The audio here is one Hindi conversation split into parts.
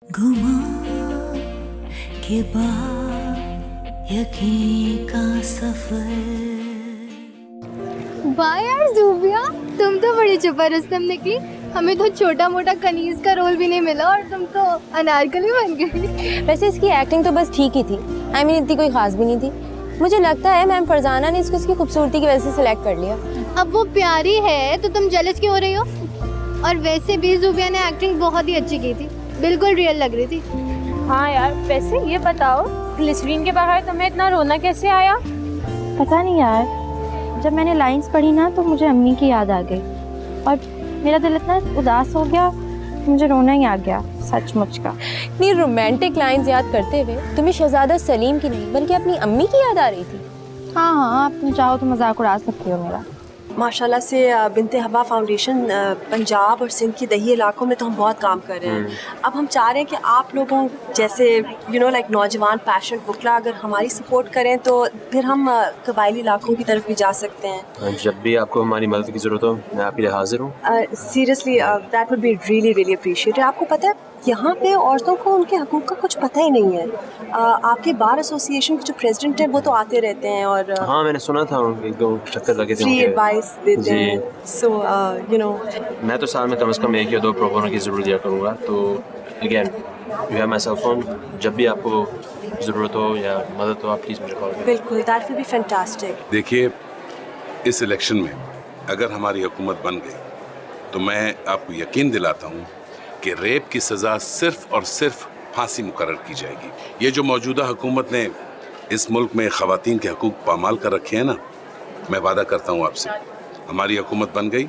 गुमा के बाद यकीन का सफर। वाह यार ज़ूबिया, तुम तो बड़ी चुपा रुस्तम निकली। हमें तो छोटा मोटा कनीज का रोल भी नहीं मिला और तुम तो अनारकली बन गई। वैसे इसकी एक्टिंग तो बस ठीक ही थी। आई मीन इतनी कोई खास भी नहीं थी। मुझे लगता है मैम फरजाना ने इसको इसकी खूबसूरती की वजह से सिलेक्ट कर लिया। अब वो प्यारी है तो तुम जेलस क्यों हो रही हो? और वैसे भी ज़ूबिया ने एक्टिंग बहुत ही अच्छी की थी, बिल्कुल रियल लग रही थी। हाँ यार, वैसे ये बताओ ग्लिसरीन के बाहर तुम्हें इतना रोना कैसे आया? पता नहीं यार, जब मैंने लाइंस पढ़ी ना तो मुझे अम्मी की याद आ गई और मेरा दिल इतना उदास हो गया, मुझे रोना ही आ गया सचमुच का। इतनी रोमांटिक लाइंस याद करते हुए तुम्हें शहजादा सलीम की नहीं बल्कि अपनी अम्मी की याद आ रही थी। हाँ हाँ, आप चाहो तो मजाक उड़ा सकती हो मेरा। माशाल्लाह से बिनते हवा फाउंडेशन पंजाब और सिंध के दही इलाकों में तो हम बहुत काम कर रहे हैं। अब हम चाह रहे हैं कि आप लोगों जैसे लाइक नौजवान पैशन बुकला अगर हमारी सपोर्ट करें तो फिर हम कबायली इलाकों की तरफ भी जा सकते हैं। जब भी आपको हमारी मदद की ज़रूरत हो मैं आपके लिए हाजिर हूँ। Seriously that would be really really appreciated. आपको पता है यहाँ पे औरतों को उनके हकूक़ का कुछ पता ही नहीं है। आपके बार एसोसिएशन के जो प्रेसिडेंट हैं वो तो आते रहते हैं और हाँ मैंने सुना था एक दो चक्कर लगे थे फ्री एडवाइस देते जी। हैं। सो मैं तो साल में कम से कम एक या दो प्रोग्राम की ज़रूर दिया करूँगा। तो again you have my cell phone, जब भी आपको ज़रूरत हो या मदद हो आप प्लीज़ मुझे कॉल करें। बिल्कुल, दैट विल बी फैंटास्टिक। देखिए, इस इलेक्शन में अगर हमारी हुकूमत बन गई तो मैं आपको यकीन दिलाता हूँ कि रेप की सज़ा सिर्फ और सिर्फ फांसी मुकर्रर की जाएगी। ये जो मौजूदा हुकूमत ने इस मुल्क में ख़वातीन के हकूक़ पामाल कर रखे हैं ना, मैं वादा करता हूँ आपसे, हमारी हुकूमत बन गई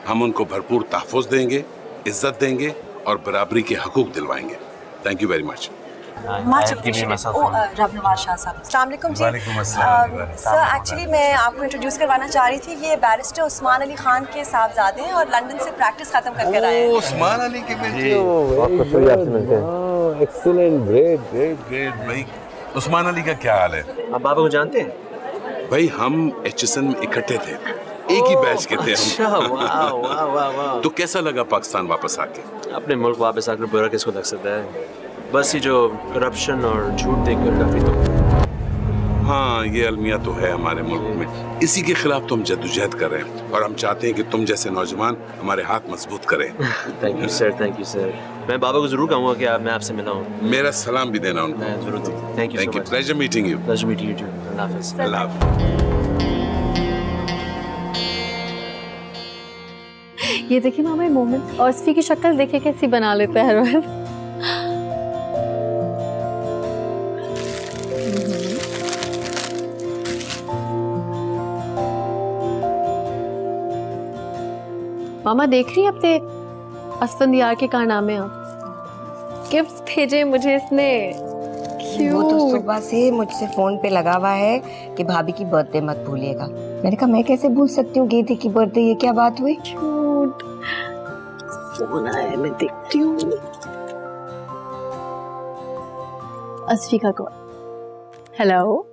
हम उनको भरपूर तहफ़्फ़ुज़ देंगे, इज़्ज़त देंगे और बराबरी के हकूक़ दिलवाएंगे। Thank you very much. Rab Nawaz Shah साहब, अस्सलाम वालेकुम जी। सर एक्चुअली मैं आपको इंट्रोड्यूस करवाना चाह रही थी, ये बैरिस्टर उस्मान अली खान के साहबजादे हैं और लंदन से प्रैक्टिस खत्म करके आए हैं। उस्मान अली के बेटे एक्सीलेंट, ग्रेट ग्रेट ग्रेट। भाई उस्मान अली का क्या हाल है? आप बाबा को जानते हैं? भाई हम HSN में इकट्ठे थे, एक ही बैच के थे अच्छा, हम। वाह वाह वाह वाह। तो कैसा लगा पाकिस्तान वापस आके? अपने मुल्क वापस आकर बुरा किसको लग सकता है? बस ये जो करप्शन और झूठ देखकर काफ़ी तो हाँ, ये अलमिया तो है हमारे मुल्क में, इसी के खिलाफ तो हम जद्दोजहद कर रहे हैं और हम चाहते हैं कि तुम जैसे नौजवान हमारे हाथ मजबूत करें। Thank you sir, thank you sir. मैं बाबा को ज़रूर कहूँगा कि मैं आपसे मिला हूँ। मेरा सलाम भी देना उनको। मैं ज़रूर दूँ। Thank you thank so you, much. Pleasure meeting you. Pleasure meeting you too. Allah हाफ़िज़। अल्लाह हाफ़िज़। ये देखिए मामा, ये मोमेंट और उसकी की शक्ल देखिए कैसी बना लेता है हर बार। मामा देख रही हैं अपने असफंदियार के कारनामे? आप गिफ्ट भेजे मुझे इसने। वो तो सुबह से मुझसे फोन पे लगा हुआ है कि भाभी की बर्थडे मत भूलिएगा। मैंने कहा मैं कैसे भूल सकती हूँ, गीति की बर्थडे, ये क्या बात हुई? क्यूट फोन आया, मैं देखती हूँ। असफी का call. Hello,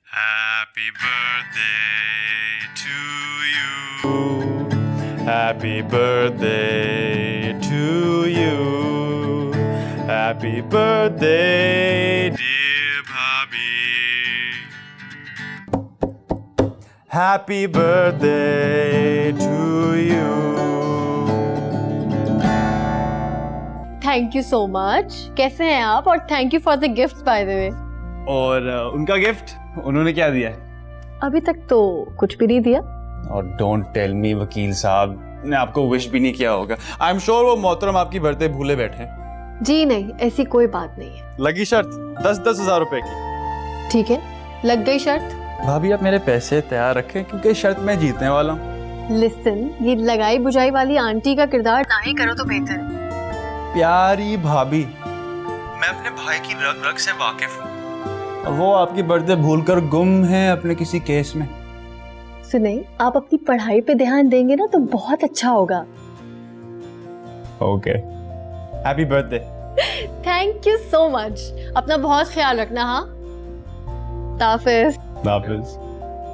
Happy birthday to you. Happy birthday to you. Happy birthday, dear Bhabhi. Happy birthday to you. Thank you so much. कैसे हैं आप? और thank you for the gift by the way. और उनका गिफ्ट उन्होंने क्या दिया है? अभी तक तो कुछ भी नहीं दिया। और डोंट टेल मी वकील साहब ने आपको विश भी नहीं किया होगा। आई एम श्योर वो मोहतरम आपकी बर्थडे भूले बैठे हैं। जी नहीं, ऐसी कोई बात नहीं है। लगी शर्त 10-10 हज़ार रुपए की। ठीक है, लग गई शर्त। भाभी आप मेरे पैसे तैयार रखें क्योंकि शर्त मैं जीतने वाला हूँ। लिसन, ये लगाई बुझाई वाली आंटी का किरदार ना ही करो तो बेहतर है। प्यारी भाभी, मैं अपने भाई की रग रग से वाकिफ हूँ और वो आपकी बर्थडे भूलकर गुम है अपने किसी केस में। सुने, आप अपनी पढ़ाई पे ध्यान देंगे ना तो बहुत अच्छा होगा। Okay, happy birthday. Thank you so much. अपना बहुत ख्याल रखना। हाँ, ताफिज। नाफिज।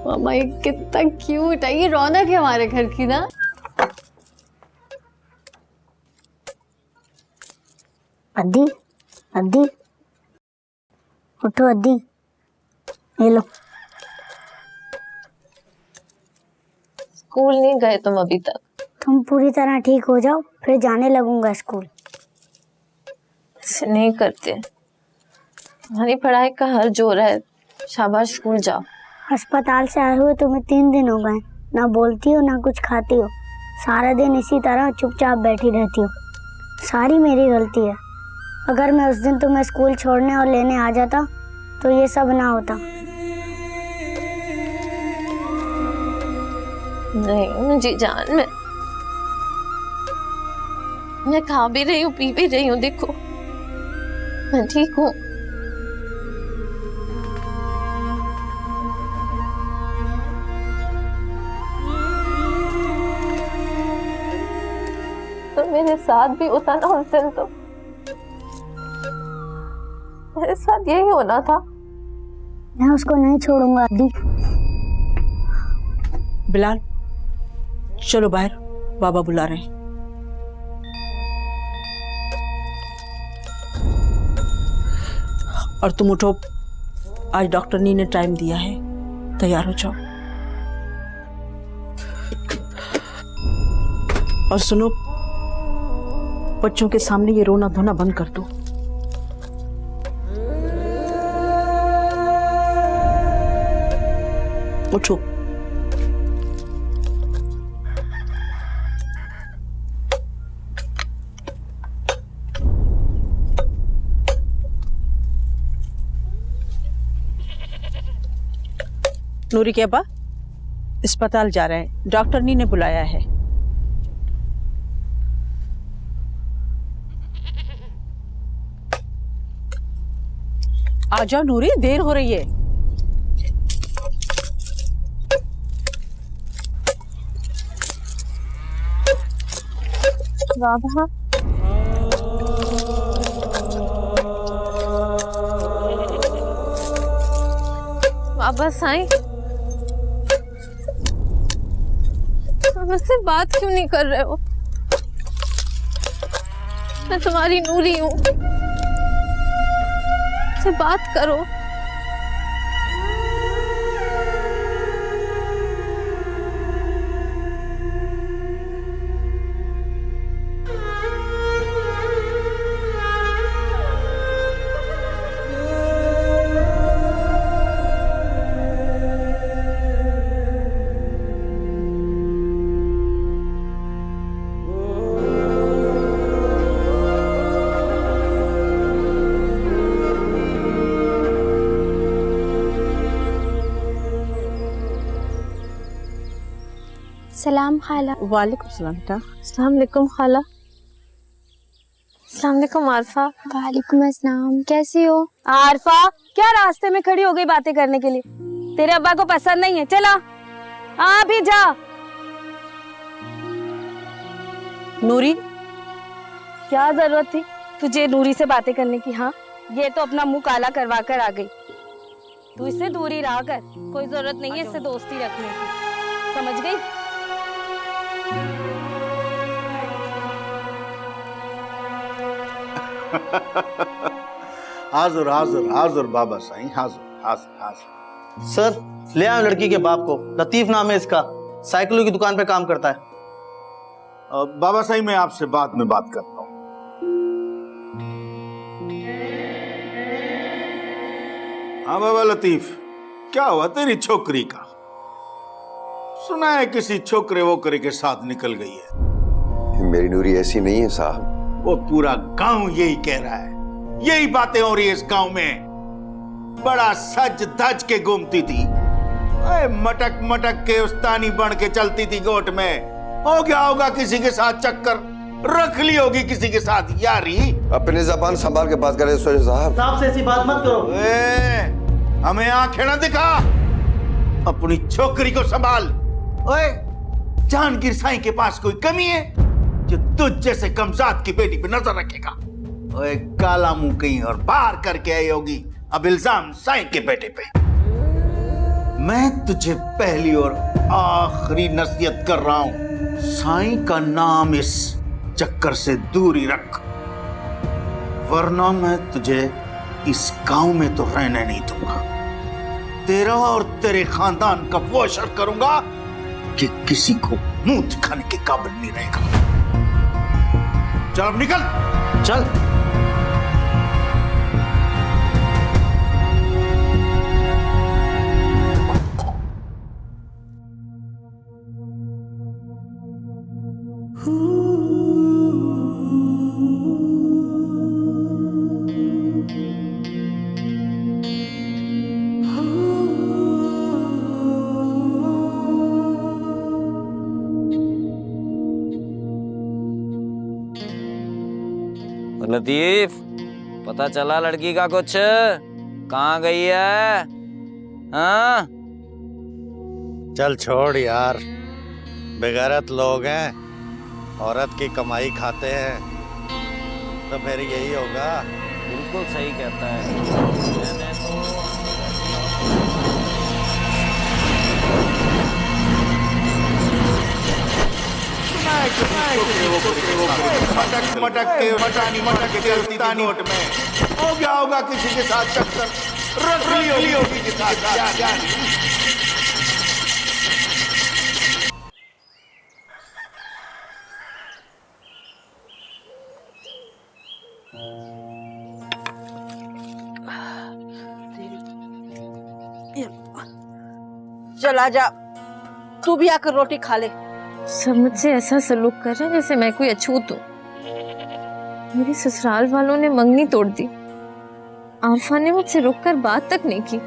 मामा ये कितना क्यूट है, ये रौनक है हमारे घर की ना। अद्दी, अद्दी, उठो अद्दी, ये लो। स्कूल नहीं गए तुम अभी तक? तुम पूरी तरह ठीक हो जाओ फिर जाने लगूंगा स्कूल। ऐसे नहीं करते, तुम्हारी पढ़ाई का हर जोर है। शाबाश, स्कूल जाओ। अस्पताल से आए हुए तुम्हें 3 दिन हो गए, ना बोलती हो ना कुछ खाती हो, सारा दिन इसी तरह चुपचाप बैठी रहती हो। सारी मेरी गलती है। अगर मैं उस दिन तुम्हें स्कूल छोड़ने और लेने आ जाता तो ये सब ना होता। नहीं जी जान, मैं खा भी रही हूँ, पी भी रही हूँ, देखो मैं ठीक हूँ। तो मेरे साथ भी होता ना उस दिन, तो मेरे साथ यही होना था। मैं उसको नहीं छोड़ूंगा अद्दी। बिलाल, चलो बाहर, बाबा बुला रहे हैं। और तुम उठो, आज डॉक्टर नी ने टाइम दिया है, तैयार हो जाओ। और सुनो, बच्चों के सामने ये रोना धोना बंद कर दो। उठो। नूरी के अब्बा अस्पताल जा रहे हैं, डॉक्टर नी ने बुलाया है। आ जाओ नूरी, देर हो रही है। बाबा, बाबा साईं, मुझसे बात क्यों नहीं कर रहे हो? मैं तुम्हारी नूरी हूँ, मुझसे बात करो। सलाम खाला। वालेकुम सलाम बेटा। अस्सलाम वालेकुम खाला। अस्सलाम वालेकुम आरफा। वालेकुम अस्सलाम, कैसी हो? आरफा, क्या रास्ते में खड़ी हो गई बातें करने के लिए? तेरे अब्बा को पसंद नहीं है, चला आ भी जा। नूरी, क्या जरूरत थी तुझे नूरी से बातें करने की? हाँ, ये तो अपना मुंह काला करवा कर आ गई। तू इससे दूरी रहा कर, कोई जरूरत नहीं है इससे दोस्ती रखने की, समझ गई? हाजुर हाजुर हाजुर बाबा साईं, हाजुर हाजुर हाजुर। सर, ले आए लड़की के बाप को, लतीफ नाम है इसका, साइकिलों की दुकान पे काम करता है। बाबा साईं, मैं आपसे बाद में बात करता हूँ। हाँ बाबा लतीफ, क्या हुआ तेरी छोकरी का? सुना है किसी छोकरे वोकरे के साथ निकल गई है। मेरी नूरी ऐसी नहीं है साहब। वो पूरा गांव यही कह रहा है, यही बातें हो रही है इस गांव में। बड़ा सज धज के घूमती थी, मटक मटक के उस्तानी बन के चलती थी गोट में। हो गया होगा किसी के साथ चक्कर, रख ली होगी किसी के साथ यारी। अपने जबान संभाल के बात करे साहब। साहब से ऐसी बात मत करो। हमें आंखें ना दिखा, अपनी छोकरी को संभाल। ओए, जहांगीर साईं के पास कोई कमी है जो तुझ जैसे कमजात की बेटी पे नजर रखेगा? ओए, काला मुंह कहीं और बाहर करके आई होगी अब इल्जाम साईं के बेटे पे। मैं तुझे पहली और आखिरी नसीहत कर रहा हूं, साईं का नाम इस चक्कर से दूरी रख, वरना मैं तुझे इस गांव में तो रहने नहीं दूंगा। तेरा और तेरे खानदान का वो असर करूंगा कि किसी को मुंह दिखाने के काबिल नहीं रहेगा। चल अब निकल, चल। लतीफ, पता चला लड़की का कुछ? कहाँ गई है? हाँ? चल छोड़ यार, बेगैरत लोग हैं, औरत की कमाई खाते हैं, तो फिर यही होगा। बिल्कुल सही कहता है। मैंने तो मटक मटक के मटानी मटक के चलती नोट में हो गया होगा किसी के साथ टक्कर, रख ली होगी किसी के साथ। चला जा, तू भी आकर रोटी खा ले। सब मुझसे ऐसा सलूक कर रहे हैं जैसे मैं कोई अछूत हूँ। मेरे ससुराल वालों ने मंगनी तोड़ दी। आरफा ने मुझसे रुककर बात तक नहीं की।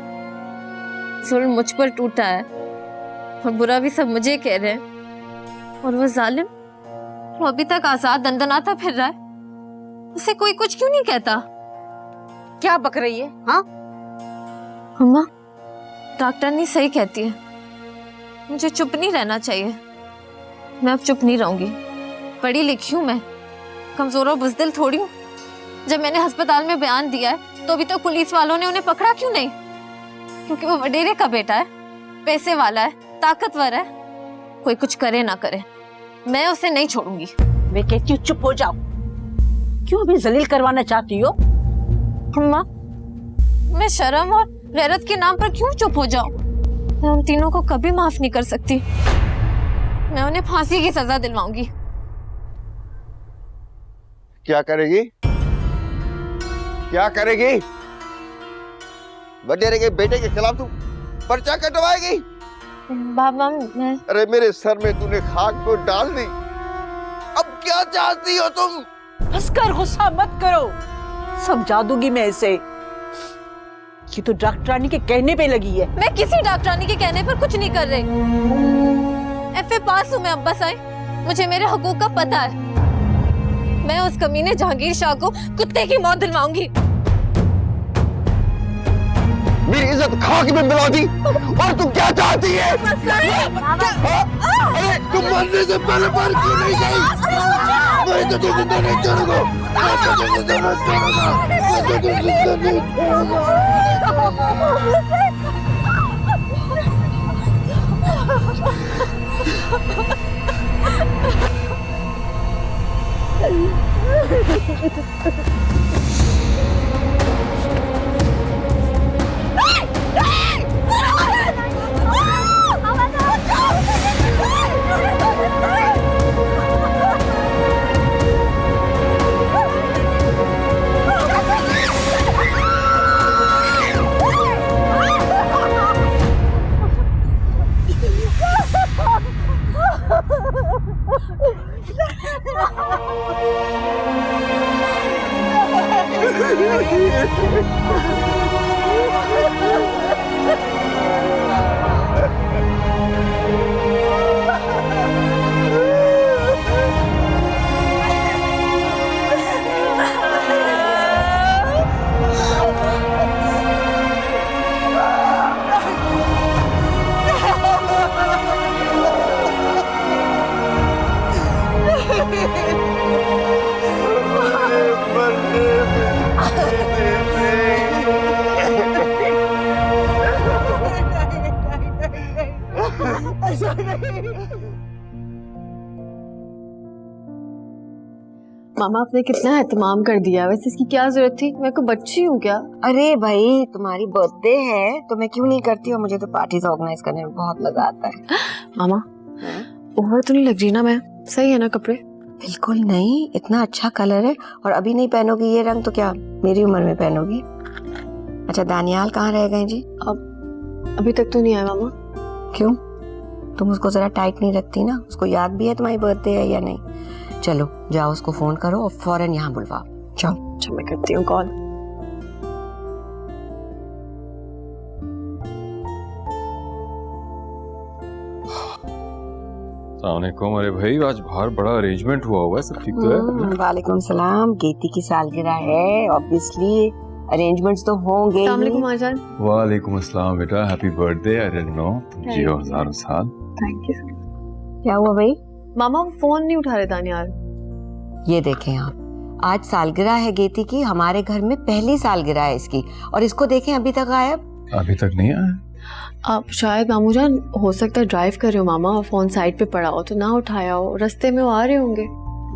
जुल्म मुझ पर टूटा है और बुरा भी सब मुझे कह रहे हैं। और वो जालिम, वो अभी तक आजाद दंदनाता फिर रहा है। उसे कोई कुछ क्यों नहीं कहता? क्या बक रही है? हाँ अम्मा, डॉक्टर ने सही कहती है, मुझे चुप नहीं रहना चाहिए। मैं अब चुप नहीं रहूंगी। पढ़ी लिखी हूँ मैं, कमजोर और बुज़दिल थोड़ी हूँ। जब मैंने अस्पताल में बयान दिया है तो अभी तक पुलिस वालों ने उन्हें पकड़ा क्यों नहीं? क्योंकि वो वडेरे का बेटा है, पैसे वाला है, ताकतवर है। कोई कुछ करे ना करे, मैं उसे नहीं छोड़ूंगी। मैं कहती हूँ चुप हो जाओ। क्यों अभी जलील करवाना चाहती हो? अम्मा, मैं शर्म और गैरत के नाम पर क्यों चुप हो जाऊं? मैं उन तीनों को कभी माफ नहीं कर सकती। मैं उन्हें फांसी की सजा दिलवाऊंगी। क्या करेगी? क्या करेगी? वडेरे के बेटे के खिलाफ तू पर्चा कटवाएगी? बाबा, मैं... अरे मेरे सर में तूने खाक को डाल दी। अब क्या चाहती हो तुम? बस कर, गुस्सा मत करो। समझा दूंगी मैं इसे। ये तो डॉक्टरानी के कहने पे लगी है। मैं किसी डॉक्टरानी के कहने पर कुछ नहीं कर रही। FA पास हूँ मैं अब्बा साईं, मुझे मेरे हकूक का पता है। मैं उस कमीने जहांगीर शाह को कुत्ते की मौत दिलवाऊंगी। मेरी इज्जत खाक में मिला दी। और तू क्या चाहती है? अरे तुम मरने से पहले बार क्यों नहीं गई? मैं तो तुझे जिंदा नहीं छोड़ूंगा। मैं तो तुझे जिंदा नहीं छोड़ूंगा। मैं तो तुझे जिंदा नहीं मामा आपने कितना एहतमाम कर दिया, वैसे इसकी क्या जरूरत थी? मैं कोई बच्ची हूँ क्या? अरे भाई तुम्हारी बर्थडे है तो मैं क्यों नहीं करती हूँ, मुझे तो पार्टीज ऑर्गेनाइज करने में बहुत मजा आता है। मामा ओवर तो नहीं लग रही ना मैं? सही है ना कपड़े? बिल्कुल नहीं, इतना अच्छा कलर है और अभी नहीं पहनोगी ये रंग तो क्या मेरी उम्र में पहनोगी। अच्छा दानियाल कहाँ रह गए जी? अब अभी तक तो नहीं आया मामा। क्यों? तुम उसको जरा टाइट नहीं रखती ना? उसको याद भी है तुम्हारी बर्थडे है या नहीं? चलो जाओ उसको फोन करो और फौरन यहाँ बुलवाओ, जाओ। अच्छा मैं करती हूँ कॉल। अस्सलामुअलैकुम। अरे भाई आज बाहर बड़ा अरेंजमेंट हुआ हुआ है, सब ठीक तो है? वालेकुम सलाम। गेती की सालगिरह है, ऑब्वियसली अरेंजमेंट्स तो होंगे। अस्सलाम वालेकुम आजान। वालेकुम अस्सलाम बेटा, happy birthday. I didn't know, तुम जियो हजारों साल। Thank you. क्या हुआ भाई? मामा फोन नहीं उठा रहे दानियाल। ये देखें आप, आज सालगिरह है गेती की, हमारे घर में पहली सालगिरह है इसकी और इसको देखें अभी तक गायब। अभी तक नहीं आया? आप शायद मामू जान हो सकता है ड्राइव कर रहे हो मामा, फोन साइड पे पड़ा हो तो ना उठाया हो, रास्ते में वो आ रहे होंगे।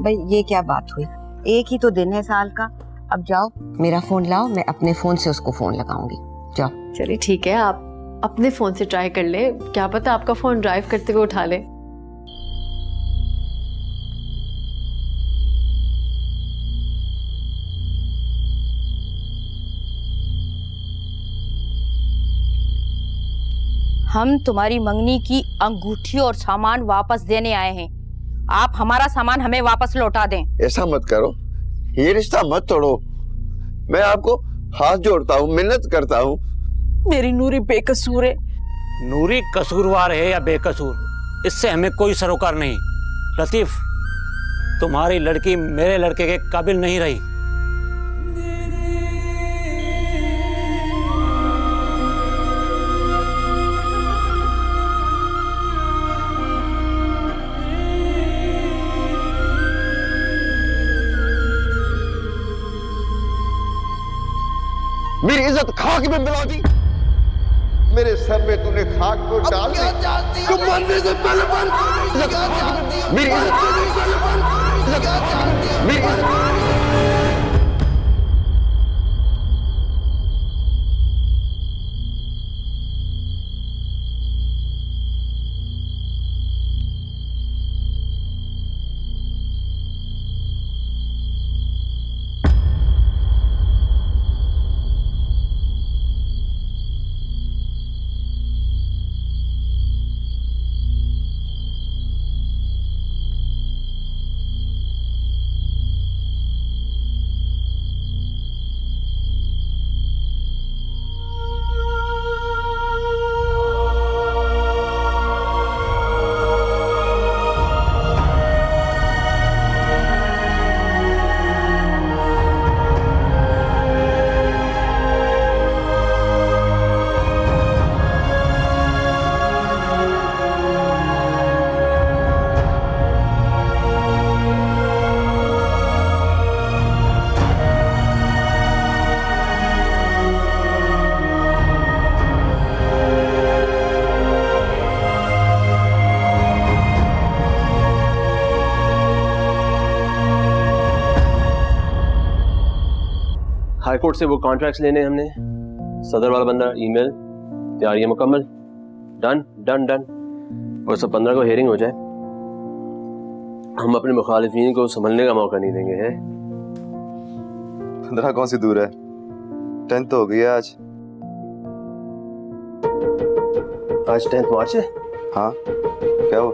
भाई ये क्या बात हुई, एक ही तो दिन है साल का। अब जाओ मेरा फोन लाओ, मैं अपने फोन से उसको फोन लगाऊंगी, जाओ। चलिए ठीक है, आप अपने फोन से ट्राई कर ले, क्या पता आपका फोन ड्राइव करते हुए उठा ले। हम तुम्हारी मंगनी की अंगूठी और सामान वापस देने आए हैं। आप हमारा सामान हमें वापस लौटा दें। ऐसा मत करो, ये रिश्ता मत तोड़ो। मैं आपको हाथ जोड़ता हूँ, मिन्नत करता हूँ। मेरी नूरी बेकसूर है। नूरी कसूरवार है या बेकसूर, इससे हमें कोई सरोकार नहीं। लतीफ, तुम्हारी लड़की मेरे लड़के के काबिल नहीं रही। मेरी इज्जत खाक में मिला दी। मेरे सर में तूने खाक को डाल दी। तुम मरने से पहले मेरी इज्जत हाई कोर्ट से वो कॉन्ट्रैक्ट्स लेने हमने, सदर वाला बंदा, ईमेल, तैयारियां मुकम्मल, डन डन डन। और सब 15 को हियरिंग हो जाए। हम अपने मुखालिफिन को संभलने का मौका नहीं देंगे। है 15 कौन सी दूर है, 10th तो हो गई है आज। 10th मार्च है। हाँ क्या हुआ?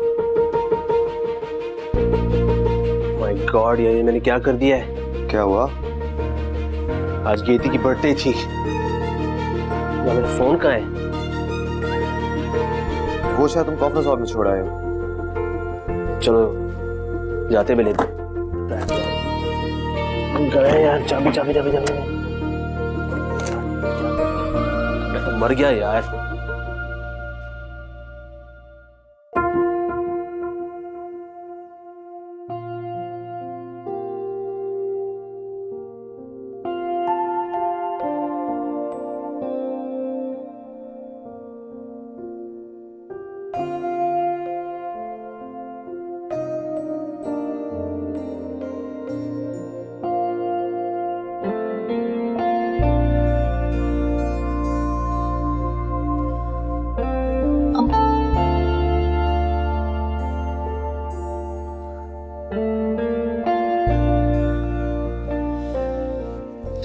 माय गॉड, ये मैंने क्या कर दिया है? क्या हुआ? आज गेती की बर्थडे थी। मेरा फोन कहाँ है? वो शायद तुम कॉन्फ्रेंस हॉल में छोड़ आए हो। चलो जाते भी लेते गए यार। चाबी चाबी चाबी चाबी, मैं तो मर गया यार।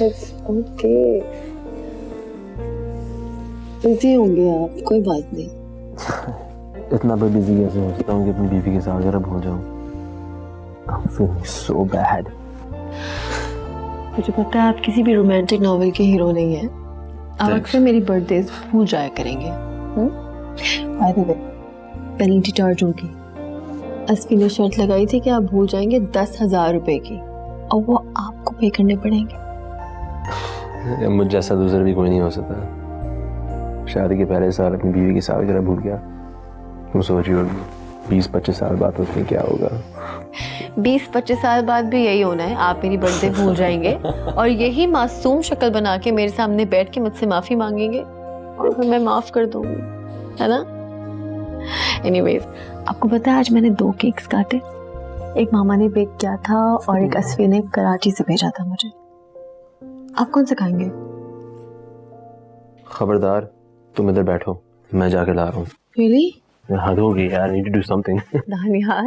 ओके, बिजी होंगे आप, कोई बात नहीं। इतना भी बिजी कैसे हो सकता हूँ कि अपनी बीवी के साथ जरा भूल जाऊँ? I'm feeling so bad. मुझे पता है आप किसी भी रोमांटिक नॉवेल के हीरो नहीं हैं। आप अक्सर मेरी बर्थडे भूल जाया करेंगे। By the way, penalty charge होगी। अस्फी ने शर्त लगाई थी कि आप भूल जाएंगे 10,000 रुपए की, और वो आपको पे करने पड़ेंगे। मुझ जैसा दूसरा भी कोई नहीं हो सकता। शादी के पहले साल अपनी बीवी की सालगिरह भूल गया। तुम सोच रही होगी 20-25 साल बाद उसमें क्या होगा? 20-25 साल बाद भी यही होना है, आप मेरी बर्थडे भूल जाएंगे और यही मासूम शक्ल बना के मेरे सामने बैठ के मुझसे माफी मांगेंगे और फिर मैं माफ कर दूंगी, है ना? एनीवेज, आपको पता है आज मैंने 2 केक्स काटे। एक मामा ने बेक किया था और एक अस्फी ने कराची से भेजा था मुझे। आप कौन से खाएंगे? खबरदार, तुम इधर बैठो, मैं जाके ला रहा हूँ। Really? हद होगी यार, need to do something. यार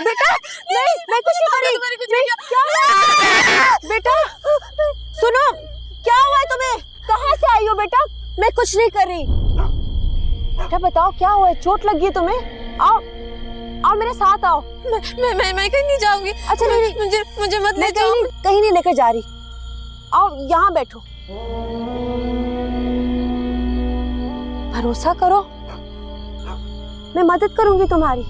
बेटा नहीं, मैं कुछ नहीं कर रही। बेटा सुनो, क्या हुआ है तुम्हें? कहाँ से आई हो बेटा? मैं कुछ नहीं कर रही। बेटा बताओ क्या हुआ है? चोट लगी है तुम्हें? आओ आओ मेरे साथ आओ। मैं कहीं नहीं जाऊंगी। अच्छा नहीं, मुझे मत ले जाओ। कहीं नहीं लेकर जा रही। आओ यहाँ बैठो। भरोसा करो, मैं मदद करूंगी तुम्हारी।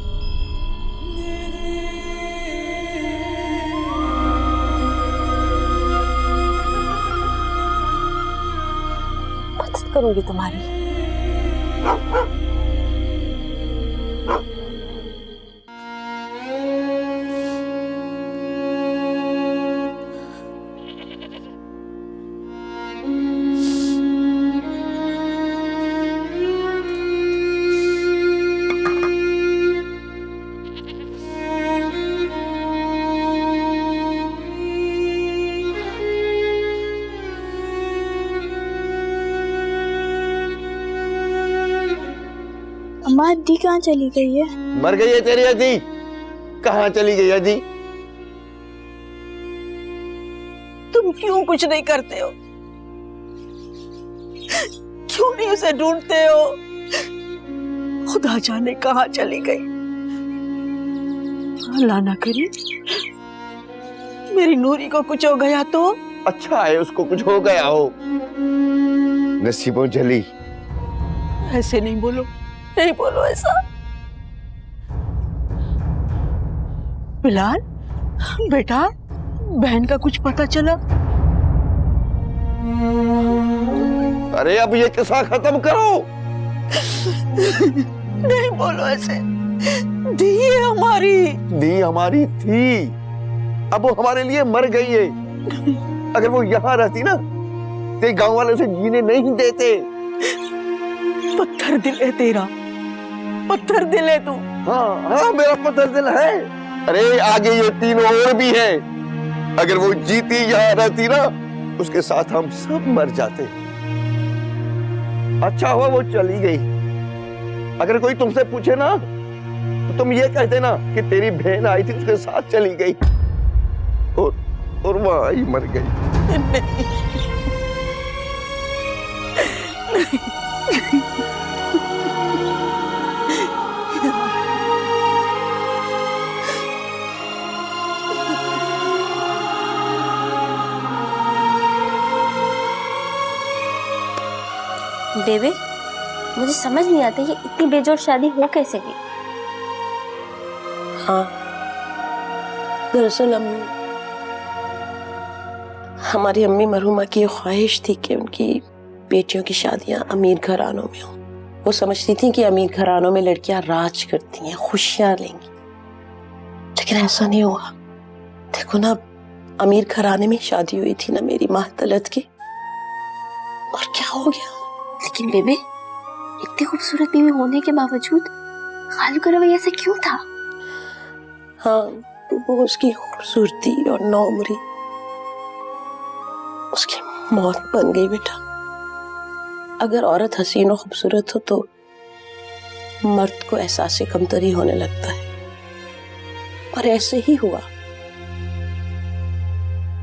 मदद करूंगी तुम्हारी। अम्मा अद्दी कहाँ चली गई है? मर गई है तेरी अदी। कहाँ चली गई अदी? तुम क्यों कुछ नहीं करते हो? क्यों नहीं उसे ढूंढते हो? खुदा जाने कहाँ चली गई। अल्लाह ना करे मेरी नूरी को कुछ हो गया तो? अच्छा है उसको कुछ हो गया हो। नसीबों जली। ऐसे नहीं बोलो, नहीं बोलो ऐसा। बिलाल बेटा, बहन का कुछ पता चला? अरे अब ये किस्सा खत्म करो। नहीं बोलो ऐसे। दी हमारी थी, अब वो हमारे लिए मर गई है। अगर वो यहाँ रहती ना तो गांव वाले उसे जीने नहीं देते। पत्थर दिल है तेरा, पत्थर दिल है तू। हाँ मेरा पत्थर दिल है। अरे आगे ये 3 और भी है। अगर वो जीती यहाँ रहती ना उसके साथ हम सब मर जाते। अच्छा हुआ वो चली गई। अगर कोई तुमसे पूछे ना तो तुम ये कहते ना कि तेरी बहन आई थी उसके साथ चली गई और वहां ही मर गई। बेबे, मुझे समझ नहीं आता ये इतनी बेजोड़ शादी हो कैसे गई? हाँ, दरअसल हमारी अम्मी मरहुमा की ख्वाहिश थी कि उनकी बेटियों की शादियां अमीर घरानों में हों। वो समझती थी कि अमीर घरानों में लड़कियां राज करती हैं, खुशियां लेंगी, लेकिन ऐसा नहीं हुआ। देखो ना, अमीर घराने में शादी हुई थी ना मेरी माँ तलत की, और क्या हो गया। लेकिन बेबे, इतनी खूबसूरत बीवी होने के बावजूद खालू का रवैया से क्यों था? हाँ, वो उसकी खूबसूरती और नौमरी उसकी मौत बन गई बेटा। अगर औरत हसीन और खूबसूरत हो तो मर्द को एहसास कमतरी होने लगता है, और ऐसे ही हुआ।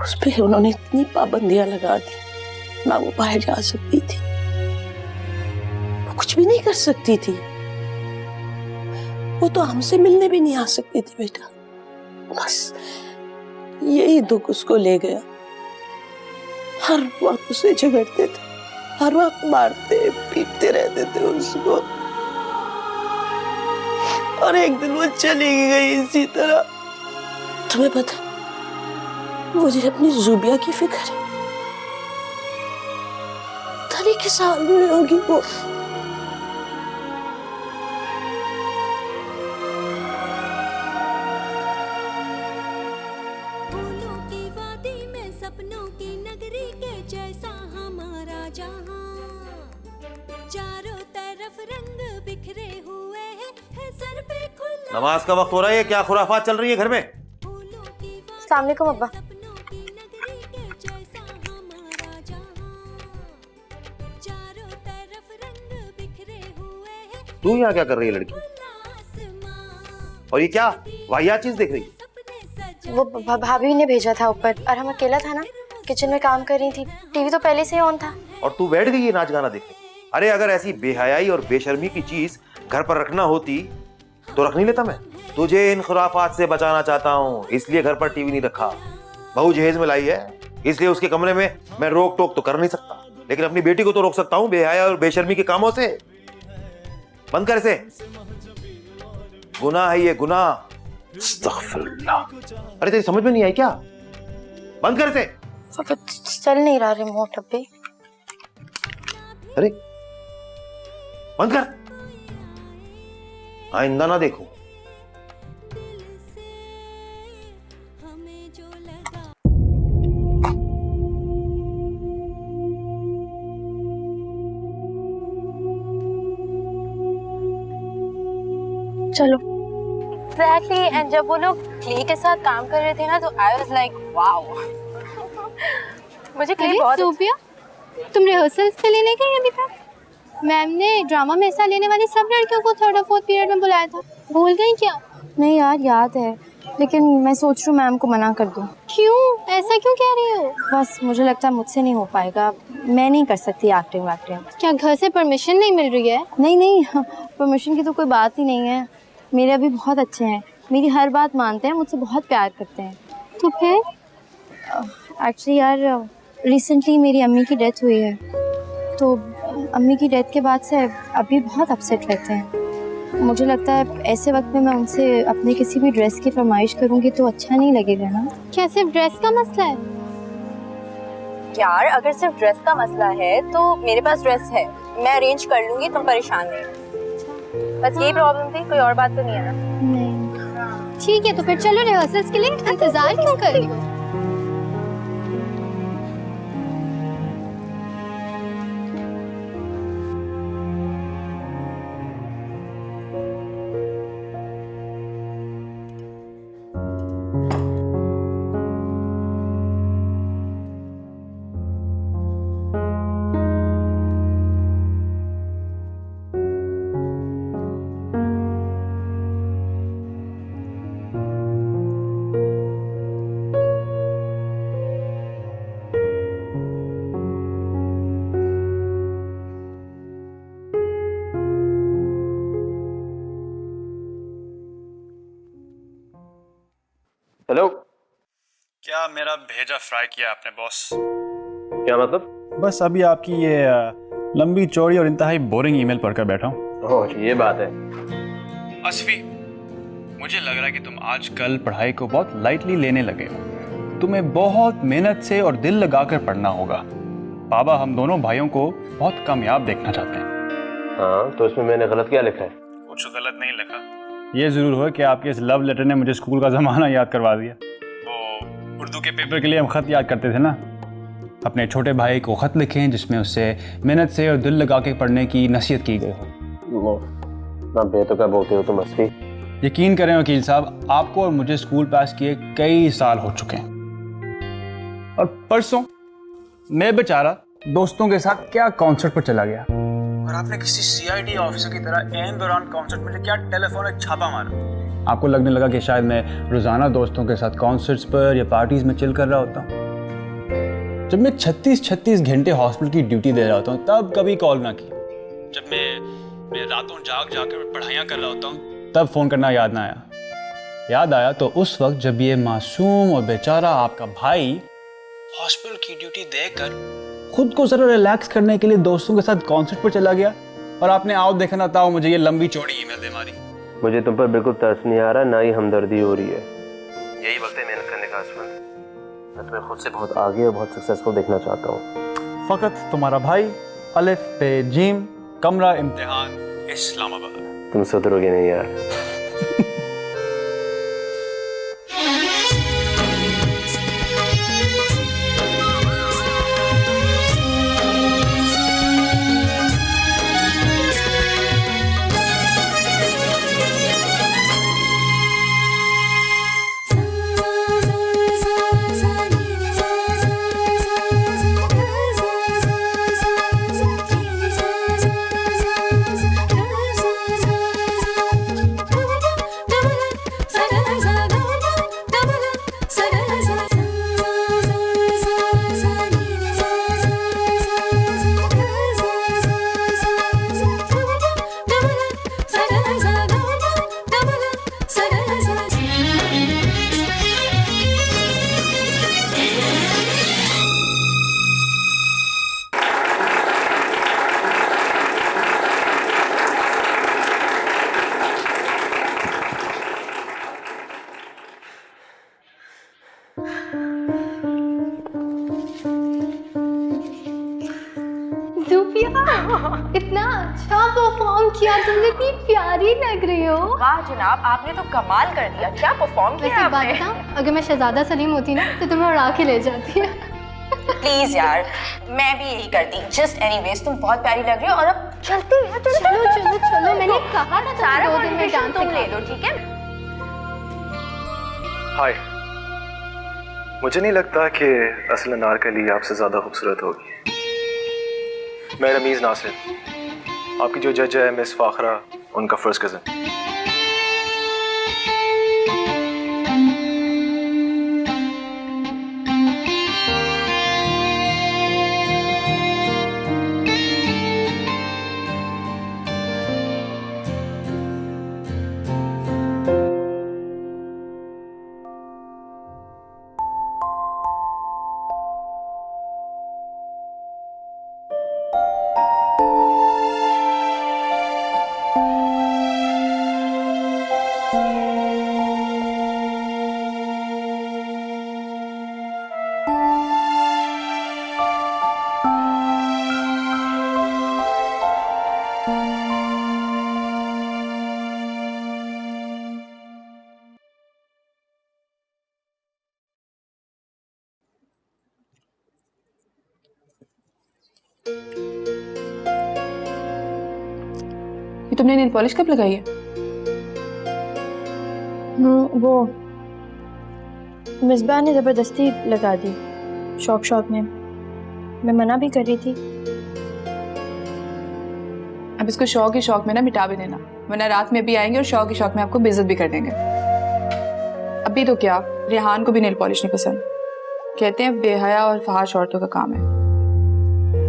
उस पे उन्होंने इतनी पाबंदियां लगा दी, ना वो बाहर जा सकती थी, वो कुछ भी नहीं कर सकती थी, वो तो हमसे मिलने भी नहीं आ सकती थी बेटा। बस यही दुख उसको ले गया। हर वक्त उसे झगड़ते थे, हर वक्त मारते पीटते रहते थे उसको, और एक दिन वो चली गई इसी तरह। तुम्हें पता, मुझे अपनी जुबिया की फिक्र है। धनी के साल में होगी वो। सपनों की नगरी के जैसा हमारा जहां, चारों तरफ रंग बिखरे हुए हैं, सर पे खुला। नमाज का वक्त हो रहा है, क्या खुराफात चल रही है घर में? अस्सलाम वालेकुम अब्बा। तू यहाँ क्या कर रही है लड़की? और ये क्या वाहियात चीज देख रही है? वो भाभी ने भेजा था ऊपर, और हम अकेला था ना, किचन में काम कर रही थी, टीवी तो पहले से ही ऑन था। और तू बैठ गई है नाच गाना देखने? अरे अगर ऐसी बेहयाई और बेशर्मी की चीज घर पर रखना होती तो रख नहीं लेता मैं। तुझे इन खुराफात से बचाना चाहता हूँ, इसलिए घर पर टीवी नहीं रखा। बहू जहेज में लाई है, इसलिए उसके कमरे में मैं रोक टोक तो कर नहीं सकता, लेकिन अपनी बेटी को तो रोक सकता हूँ बेहया और बेशर्मी के कामों से। बंद कर इसे, गुनाह है ये, गुनाह। अस्तगफिरुल्लाह। अरे तेरी समझ में नहीं आई क्या? बंद कर इसे। चल नहीं रहा रिमोट अभी। अरे बंद कर, आइंदा ना देखो। चलो। Exactly, and जब वो लोग क्ले के साथ काम कर रहे थे ना, तो I was like, wow. मुझे क्ले बहुत। सोफिया, तुम रिहर्सल्स के लिए नहीं गई अभी तक? मैम ने ड्रामा में हिस्सा लेने वाली सब लड़कियों को 3rd और 4th पीरियड में बुलाया था, भूल गई क्या? नहीं यार, याद है, लेकिन मैं सोच रही हूँ मैम को मना कर दूँ। क्यों? ऐसा क्यों कह रही हो? बस मुझे लगता है मुझसे नहीं हो पाएगा, मैं नहीं कर सकती एक्टिंग वैक्टिंग। क्या घर से परमिशन नहीं मिल रही है? नहीं, परमिशन की तो कोई बात ही नहीं है। मेरे अभी बहुत अच्छे हैं, मेरी हर बात मानते हैं, मुझसे बहुत प्यार करते हैं। तो फिर? एक्चुअली यार, रिसेंटली मेरी अम्मी की डेथ हुई है, तो अम्मी की डेथ के बाद से अभी बहुत अपसेट रहते हैं। मुझे लगता है ऐसे वक्त में मैं उनसे अपने किसी भी ड्रेस की फरमाइश करूँगी तो अच्छा नहीं लगेगा ना। क्या सिर्फ ड्रेस का मसला है? यार अगर सिर्फ ड्रेस का मसला है तो मेरे पास ड्रेस है, मैं अरेंज कर लूँगी, तुम परेशान नहीं। बस यही प्रॉब्लम थी, कोई और बात तो नहीं है ना? नहीं। ठीक है, तो फिर चलो रिहर्सल्स के लिए इंतजार क्यों कर रही हो? हेलो। क्या मेरा भेजा फ्राई किया आपने बॉस? क्या मतलब? बस अभी आपकी ये लंबी चौड़ी और इंतहाई बोरिंग ईमेल पढ़कर बैठा हूँ। ओह, ये बात है। असफी, मुझे लग रहा है कि तुम आजकल पढ़ाई को बहुत लाइटली लेने लगे हो। तुम्हें बहुत मेहनत से और दिल लगाकर पढ़ना होगा। बाबा हम दोनों भाइयों को बहुत कामयाब देखना चाहते हैं। हाँ, तो इसमें मैंने गलत क्या लिखा है? कुछ गलत नहीं लिखा। ये ज़रूर हो कि आपके इस लव लेटर ने मुझे स्कूल का ज़माना याद करवा दिया। वो उर्दू के पेपर के लिए हम ख़त याद करते थे ना, अपने छोटे भाई को ख़त लिखें जिसमें उससे मेहनत से और दिल लगा के पढ़ने की नसीहत की गई हो। ना बेतुका बोलते हो तुम असफी। यकीन करें वकील साहब, आपको और मुझे स्कूल पास किए कई साल हो चुके हैं, और परसों मैं बेचारा दोस्तों के साथ क्या कॉन्सर्ट पर चला गया, और आपने किसी सीआईडी ऑफिसर की तरह एन दौरान कॉन्सर्ट में क्या टेलीफोन छापा मारा। आपको लगने लगा कि शायद मैं रोजाना दोस्तों के साथ कॉन्सर्ट्स पर या पार्टीज में चिल कर रहा होता हूँ। जब मैं 36 घंटे हॉस्पिटल की ड्यूटी दे रहा होता हूँ तब कभी कॉल ना की। जब मैं रातों जाग कर पढ़ाइयाँ कर रहा होता हूँ तब फोन करना याद ना आया। याद आया तो उस वक्त जब ये मासूम और बेचारा आपका भाई हॉस्पिटल की ड्यूटी देकर खुद को जरा रिलैक्स करने के लिए दोस्तों के साथ कॉन्सर्ट पर चला गया, और आपने आओ देखना था मुझे ये लंबी चौड़ी ईमेल दे मारी। मुझे तुम पर बिल्कुल तरस नहीं आ रहा, ना ही हमदर्दी हो रही है। यही वक्त है मेहनत करने का असफल। मैं तुम्हें खुद से बहुत आगे और बहुत सक्सेसफुल देखना चाहता हूँ। फकत तुम्हारा भाई, अलिफ पे जीम, कमरा इम्तिहान, इस्लामाबाद। तुम सुधरोगे नहीं यार। इतना अच्छा परफॉर्म किया तुमने, इतनी प्यारी लग रही हो। वाह जनाब, आपने तो कमाल कर दिया। क्या परफॉर्म किया आपने। अगर मैं शहजादा सलीम होती ना तो तुम्हें उड़ा के ले जाती है। प्लीज यार, मैं भी यही करती। जस्ट एनीवेज, तुम बहुत प्यारी लग रही हो। और अब चलते हैं। चलो मैंने कहा ना सारा 2 दिन में डांस तुम ले लो, ठीक है। हाय, मुझे नहीं लगता कि असल अनारकली आपसे ज़्यादा खूबसूरत होगी। मैं रमीज़ नासिर, आपकी जो जज है मिस फाखरा, उनका फर्स्ट कज़न। ये तुमने नेल पॉलिश कब लगाई है? वो मिसबा ने जबरदस्ती लगा दी, शौक में। मैं मना भी कर रही थी। अब इसको शौक ही शौक में ना मिटा भी देना, वरना रात में भी आएंगे और शौक ही शौक में आपको बेइज्जत भी कर देंगे। अभी तो क्या, रेहान को भी नेल पॉलिश नहीं पसंद। कहते हैं बेहया और फहाश औरतों का काम है।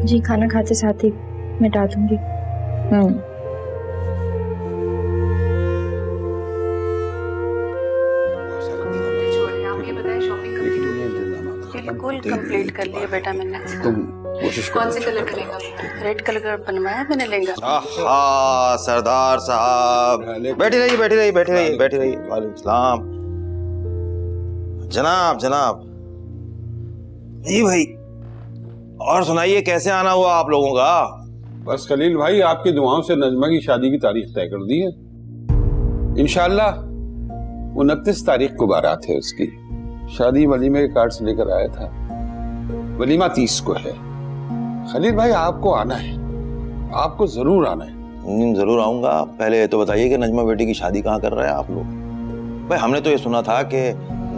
जी, खाना खाते साथ ही मिटा दूंगी। बिल्कुल कंप्लीट कर लिया बेटा मैंने। कौन से कलर का लेंगे? रेड कलर का बनवाया मैंने लहंगा। सरदार साहब, बैठी रहिए। वालेकुम सलाम। जनाब जी भाई, और सुनाइए, कैसे आना हुआ आप लोगों का? बस खलील भाई, आपकी दुआओं से नजमा की शादी की तारीख तय कर दी है। इंशाल्लाह 29 तारीख को बारात है उसकी। शादी वलीमे के कार्ड से लेकर आया था। वलीमा 30 को है। खलील भाई, आपको आना है, आपको जरूर आना है। जरूर आऊंगा। पहले ये तो बताइए कि नजमा बेटी की शादी कहाँ कर रहे हैं आप लोग? भाई हमने तो ये सुना था कि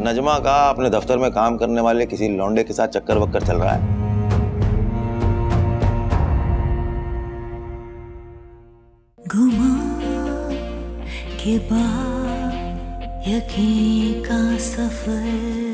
नजमा का अपने दफ्तर में काम करने वाले किसी लौंडे के साथ चक्कर वक्कर चल रहा है। गुमा के बाद यकीन का सफर